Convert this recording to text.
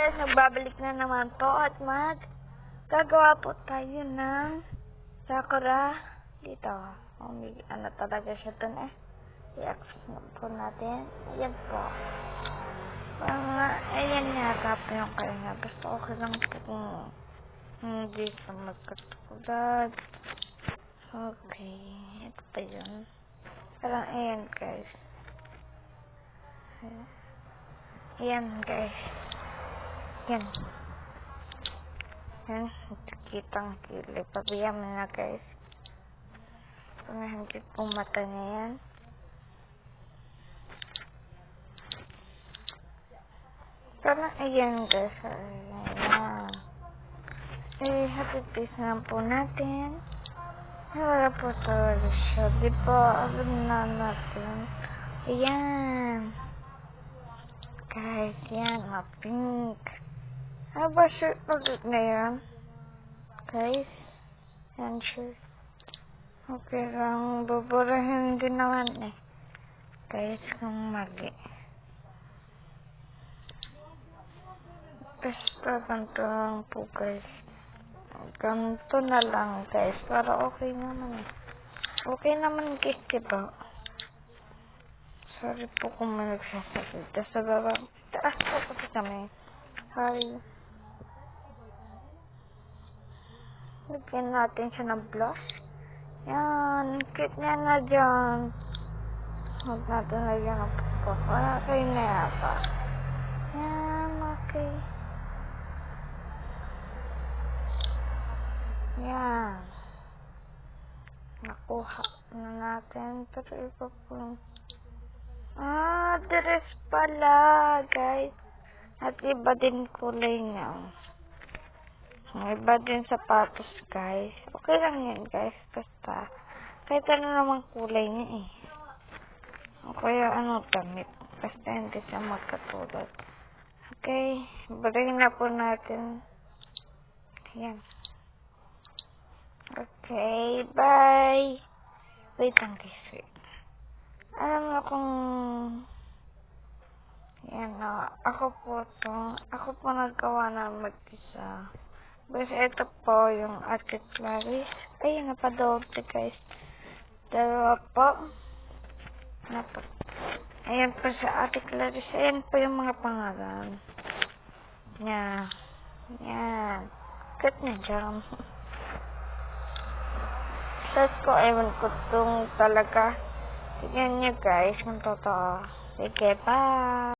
guys, nagbabalik na naman po at gagawa po tayo ng sakura dito. Ano talaga siya dun eh. I-access na po natin. Ayan po. Ayan yata po yung kanya. Basta okay lang po kung hindi sa magkatulad. Okay. Ito pa yun. Parang ayan guys. Ayan guys. Yan. Yan. Kitang kilay. Pabayaan mo na guys. Pangahangkit pong mata niya yan. Parang ayan guys. Ayan. Happy face na po natin. Wala po talaga siya. Di ba? Alam na natin. Ayan. Guys, yan. Pink. Haba shirt ulit na yan. Guys. Yan shirt. Okay lang. Baburahin din naman eh. Guys, kung mali. Basta ganito lang po guys. Ganito na lang guys. Para okay naman eh. Okay naman guys, diba? Sorry po kung may nagsasalita sa baba. Taas po kasi kami. Sorry. Lagyan natin siya ng blush. Yan. Cute niya na dyan. Huwag natin lagyan ng pupok. Wala kayo na yata. Yan. Okay. Yan. Nakuha na natin. Pero iba po. Dress pala, guys. At iba din kulay niya. Iba din sapatos, guys. Okay lang yan, guys. Basta, kahit ano naman kulay niya eh. O kaya ano damit. Basta hindi siya magkatulad. Okay. Balik na po natin. Ayan. Okay. Bye. Wait lang, guys. Wait. Alam mo kung yan ako po naggawa na mag-isa. Basta ito po yung Ate Clarice. Ay, napadoble guys. Dalawa po. Ayan po sa Ate Clarice. Ayan po yung mga pangalan. Yan. Yan. Cut na dyan. Tapos ko, ewan ko itong talaga. Tignan niyo guys kung totoo. Sige, bye!